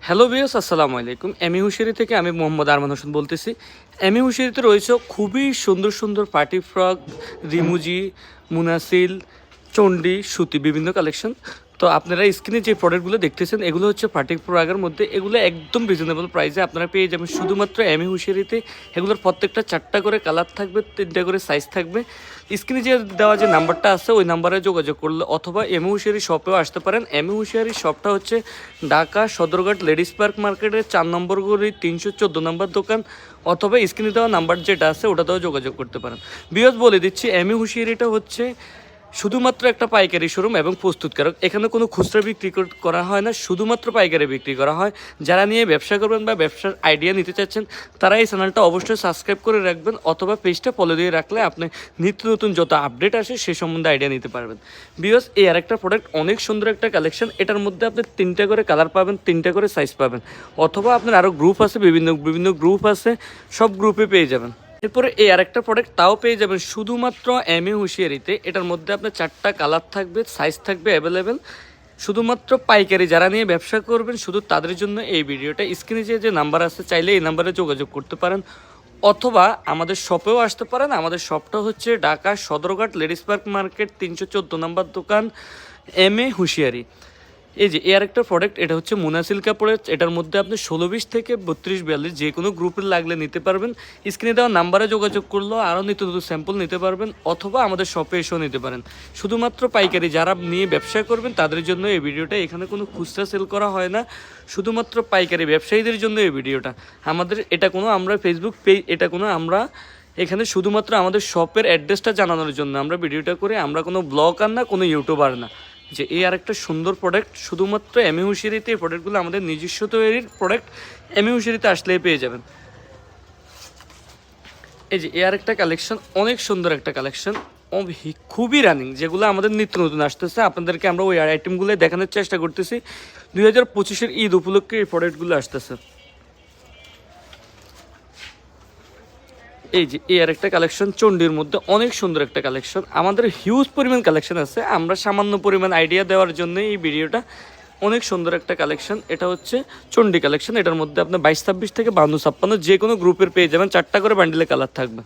Hello viewers, আসসালামু আলাইকুম। এমি হুশিয়ারি থেকে আমি মোহাম্মদ আরমান হোসেন বলতেছি। এমি হুশিয়ারিতে রয়েছে খুবই সুন্দর সুন্দর পার্টি ফ্রক, রিমুজি, মুনাসিল, চণ্ডী, সুতি বিভিন্ন কালেকশন। তো আপনারা স্ক্রিনে যে প্রোডাক্টগুলো দেখতেছেন এগুলো হচ্ছে পার্টি ফ্রকের মধ্যে। এগুলো একদম রিজনেবল প্রাইসে আপনারা পেয়ে যাবেন শুধুমাত্র এমি হুশিয়ারিতে। এগুলোর প্রত্যেকটা 4টা করে কালার থাকবে, 3টা করে সাইজ থাকবে। স্ক্রিনে যে দেওয়া যে নাম্বারটা আছে ওই নাম্বারে যোগাযোগ করলে অথবা এমি হুশিয়ারি শপেও আসতে পারেন। এমি হুশিয়ারি শপটা হচ্ছে ঢাকা সদরঘাট লেডিস পার্ক মার্কেটের 4 নম্বর গলি 314 নম্বর দোকান, অথবা স্ক্রিনে দেওয়া নাম্বার যেটা আছে ওটাতেও যোগাযোগ করতে পারেন। বিয়স বলে দিচ্ছি, এমি হুশিয়ারিটা হচ্ছে শুধুমাত্র একটা পাইকারি শোরুম এবং প্রস্তুতকারক। এখানে কোনো খুচরা বিক্রি করা হয় না, শুধুমাত্র পাইকারি বিক্রি করা হয়। যারা নিয়ে ব্যবসা করবেন বা ব্যবসার আইডিয়া নিতে চাচ্ছেন তারা এই চ্যানেলটা অবশ্যই সাবস্ক্রাইব করে রাখবেন, অথবা পেজটা ফলো দিয়ে রাখলে আপনি নিত্য নতুন যত আপডেট আসে সে সম্বন্ধে আইডিয়া নিতে পারবেন। বিকজ এই আরেকটা প্রোডাক্ট অনেক সুন্দর একটা কালেকশন। এটার মধ্যে আপনি 3টা করে কালার পাবেন, 3টা করে সাইজ পাবেন, অথবা আপনার আরও গ্রুপ আছে, বিভিন্ন বিভিন্ন গ্রুপ আছে, সব গ্রুপে পেয়ে যাবেন। এরপরে এই আরেকটা প্রোডাক্ট তাও পেয়ে যাবেন শুধুমাত্র এমি হুশিয়ারিতে। এটার মধ্যে আপনার 4টা কালার থাকবে, সাইজ থাকবে অ্যাভেলেবেল। শুধুমাত্র পাইকারি যারা নিয়ে ব্যবসা করবেন শুধু তাদের জন্য এই ভিডিওটা। স্ক্রিনে যে নাম্বার আছে চাইলে এই নাম্বারে যোগাযোগ করতে পারেন, অথবা আমাদের শপেও আসতে পারেন। আমাদের শপটা হচ্ছে Dhaka Sadarghat ladies park market 314 নম্বর দোকান, এমি হুশিয়ারি। এই যে এর একটা প্রোডাক্ট, এটা হচ্ছে মুনাসিল কাপড়ের। এটার মধ্যে আপনি 16-20 থেকে 32-42 যে কোনো গ্রুপের লাগলে নিতে পারবেন। স্ক্রিনে দেওয়া নাম্বারে যোগাযোগ করলেও আরও নিত্য নতুন স্যাম্পল নিতে পারবেন, অথবা আমাদের শপে এসেও নিতে পারেন। শুধুমাত্র পাইকারি যারা নিয়ে ব্যবসা করবেন তাদের জন্য এই ভিডিওটা। এখানে কোনো খুচরা সেল করা হয় না, শুধুমাত্র পাইকারি ব্যবসায়ীদের জন্য এই ভিডিওটা। আমাদের এটা কোনো আমরা ফেসবুক পেজ, এটা কোনো আমরা এখানে শুধুমাত্র আমাদের শপের অ্যাড্রেসটা জানানোর জন্য আমরা ভিডিওটা করে। আমরা কোনো ব্লগার না, কোনো ইউটিউবার না। যে এই আর একটা সুন্দর প্রোডাক্ট শুধুমাত্র এমি হুশিয়ারিতে। এই প্রোডাক্টগুলো আমাদের নিজস্ব তৈরির প্রোডাক্ট, এমি হুশিয়ারিতে আসলেই পেয়ে যাবেন। এই যে এর একটা কালেকশন, অনেক সুন্দর একটা কালেকশন, খুবই রানিং, যেগুলো আমাদের নিত্য নতুন আসতেছে। আপনাদেরকে আমরা ওই আইটেমগুলো দেখানোর চেষ্টা করতেছি। 2025-এর ঈদ উপলক্ষে এই প্রোডাক্টগুলো আসতেছে। এই যে এই আর একটা কালেকশন, চণ্ডীর মধ্যে অনেক সুন্দর একটা কালেকশন। আমাদের হিউজ পরিমাণ কালেকশন আছে, আমরা সামান্য পরিমাণ আইডিয়া দেওয়ার জন্য এই ভিডিওটা। অনেক সুন্দর একটা কালেকশন, এটা হচ্ছে চণ্ডী কালেকশন। এটার মধ্যে আপনার 22-26 থেকে 52-56 যে কোনো গ্রুপের পেয়ে যাবেন। 4টা করে বান্ডিলে কালার থাকবে।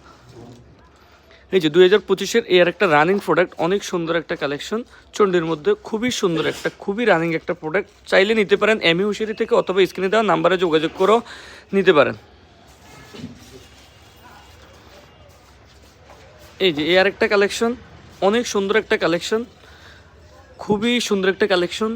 এই যে 2025-এর এর একটা রানিং প্রোডাক্ট, অনেক সুন্দর একটা কালেকশন চণ্ডীর মধ্যে। খুবই সুন্দর একটা, খুবই রানিং একটা প্রোডাক্ট। চাইলে নিতে পারেন এমি হুশিয়ারি থেকে, অথবা স্ক্রিনে দেওয়া নাম্বারে যোগাযোগ করেও নিতে পারেন। এই যে এই আরেকটা কালেকশন, অনেক সুন্দর একটা কালেকশন, খুবই সুন্দর একটা কালেকশন।